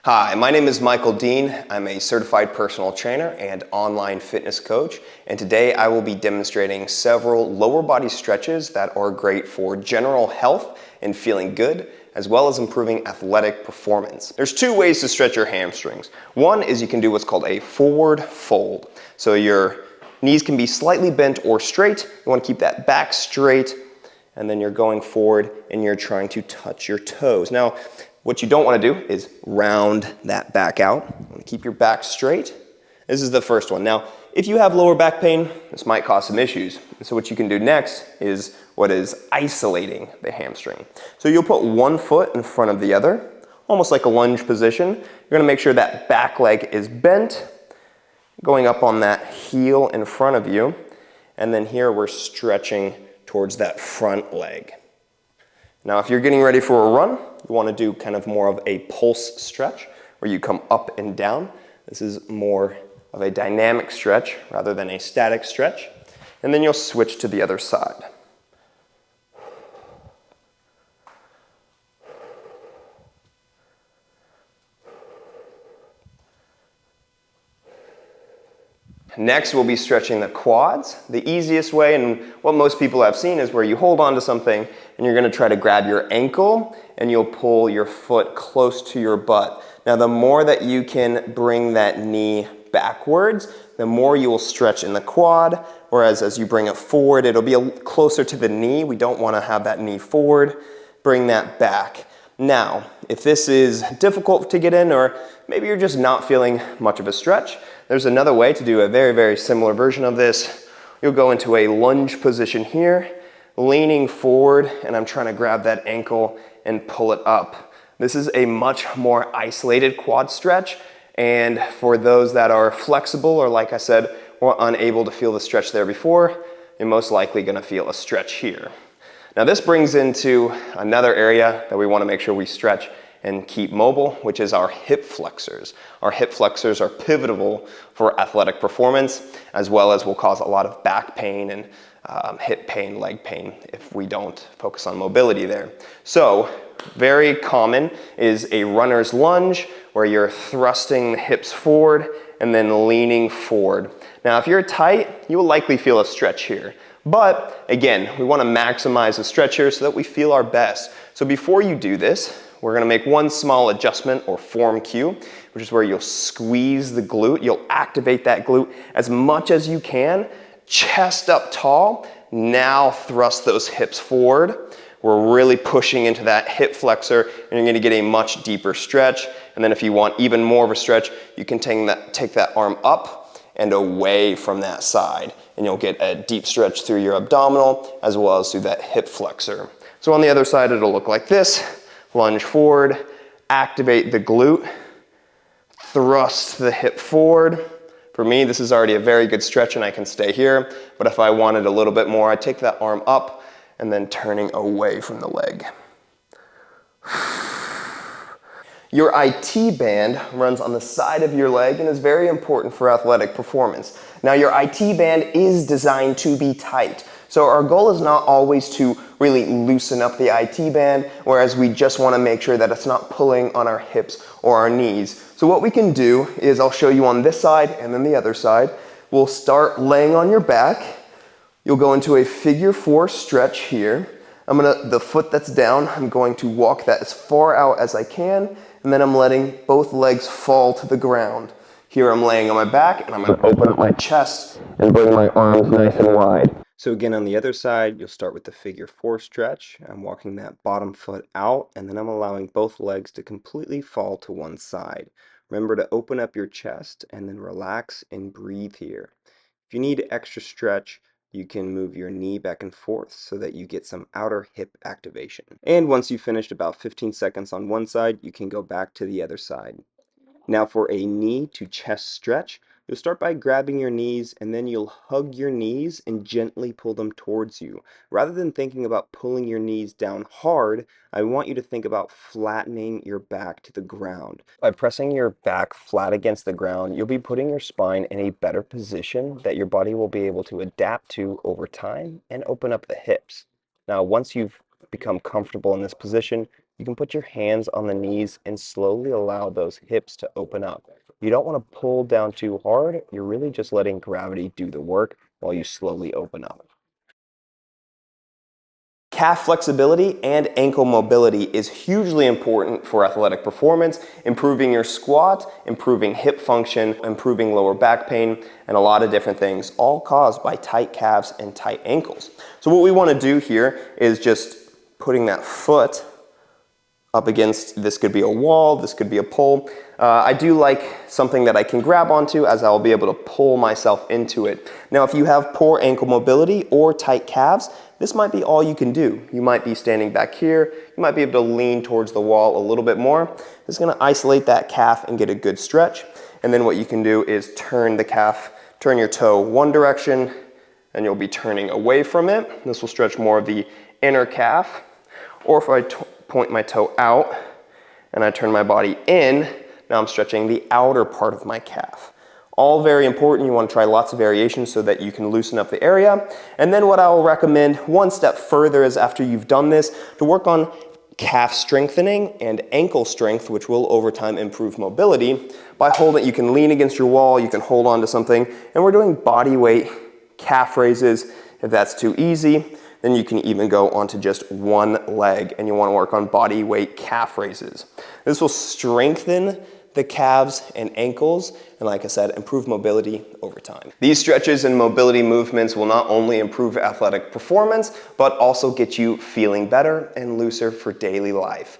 Hi, my name is Michael Dean. I'm a certified personal trainer and online fitness coach, and today I will be demonstrating several lower body stretches that are great for general health and feeling good, as well as improving athletic performance. There's two ways to stretch your hamstrings. One is you can do what's called a forward fold. So your knees can be slightly bent or straight. You want to keep that back straight, and then you're going forward and you're trying to touch your toes. Now, what you don't want to do is round that back out. You want to keep your back straight. This is the first one. Now, if you have lower back pain, this might cause some issues. And so what you can do next is what is isolating the hamstring. So you'll put one foot in front of the other, almost like a lunge position. You're going to make sure that back leg is bent, going up on that heel in front of you. And then here we're stretching towards that front leg. Now, if you're getting ready for a run, you want to do kind of more of a pulse stretch where you come up and down. This is more of a dynamic stretch rather than a static stretch. And then you'll switch to the other side. Next, we'll be stretching the quads. The easiest way, and what most people have seen, is where you hold on to something and you're going to try to grab your ankle and you'll pull your foot close to your butt. Now, the more that you can bring that knee backwards, the more you will stretch in the quad, whereas as you bring it forward, it'll be closer to the knee. We don't want to have that knee forward. Bring that back. Now, if this is difficult to get in, or maybe you're just not feeling much of a stretch, there's another way to do a very, very similar version of this. You'll go into a lunge position here, leaning forward, and I'm trying to grab that ankle and pull it up. This is a much more isolated quad stretch, and for those that are flexible, or like I said, were unable to feel the stretch there before, you're most likely gonna feel a stretch here. Now this brings into another area that we want to make sure we stretch and keep mobile, which is our hip flexors. Our hip flexors are pivotal for athletic performance, as well as will cause a lot of back pain and hip pain, leg pain, if we don't focus on mobility there. So very common is a runner's lunge, where you're thrusting the hips forward and then leaning forward. Now if you're tight, you will likely feel a stretch here. But again, we want to maximize the stretch here so that we feel our best. So before you do this, we're going to make one small adjustment or form cue, which is where you'll squeeze the glute. You'll activate that glute as much as you can, chest up tall. Now thrust those hips forward. We're really pushing into that hip flexor, and you're going to get a much deeper stretch. And then if you want even more of a stretch, you can take that arm up and away from that side, and you'll get a deep stretch through your abdominal as well as through that hip flexor. So on the other side, it'll look like this. Lunge forward, activate the glute, thrust the hip forward. For me, this is already a very good stretch and I can stay here, but if I wanted a little bit more, I'd take that arm up and then turning away from the leg. Your IT band runs on the side of your leg and is very important for athletic performance. Now, your IT band is designed to be tight. So our goal is not always to really loosen up the IT band, whereas we just want to make sure that it's not pulling on our hips or our knees. So what we can do is, I'll show you on this side and then the other side. We'll start laying on your back. You'll go into a figure 4 stretch here. The foot that's down, I'm going to walk that as far out as I can, and then I'm letting both legs fall to the ground. Here I'm laying on my back, and I'm going to open up my chest and bring my arms nice and wide. So again, on the other side, you'll start with the figure 4 stretch. I'm walking that bottom foot out, and then I'm allowing both legs to completely fall to one side. Remember to open up your chest and then relax and breathe here. If you need extra stretch, you can move your knee back and forth so that you get some outer hip activation. And once you've finished about 15 seconds on one side, you can go back to the other side. Now for a knee to chest stretch, you'll start by grabbing your knees and then you'll hug your knees and gently pull them towards you. Rather than thinking about pulling your knees down hard, I want you to think about flattening your back to the ground. By pressing your back flat against the ground, you'll be putting your spine in a better position that your body will be able to adapt to over time and open up the hips. Now, once you've become comfortable in this position, you can put your hands on the knees and slowly allow those hips to open up. You don't want to pull down too hard. You're really just letting gravity do the work while you slowly open up. Calf flexibility and ankle mobility is hugely important for athletic performance, improving your squat, improving hip function, improving lower back pain, and a lot of different things, all caused by tight calves and tight ankles. So what we want to do here is just putting that foot up against, this could be a wall, this could be a pole. I do like something that I can grab onto, as I'll be able to pull myself into it. Now, if you have poor ankle mobility or tight calves, this might be all you can do. You might be standing back here, you might be able to lean towards the wall a little bit more. This is gonna isolate that calf and get a good stretch. And then what you can do is turn the calf, turn your toe one direction, and you'll be turning away from it. This will stretch more of the inner calf. Or if I point my toe out and I turn my body in, now I'm stretching the outer part of my calf. All very important. You want to try lots of variations so that you can loosen up the area. And then what I will recommend one step further is, after you've done this, to work on calf strengthening and ankle strength, which will over time improve mobility. By holding, you can lean against your wall, you can hold on to something, and we're doing body weight calf raises. If that's too easy, then you can even go onto just one leg, and you want to work on body weight calf raises. This will strengthen the calves and ankles, and like I said, improve mobility over time. These stretches and mobility movements will not only improve athletic performance, but also get you feeling better and looser for daily life.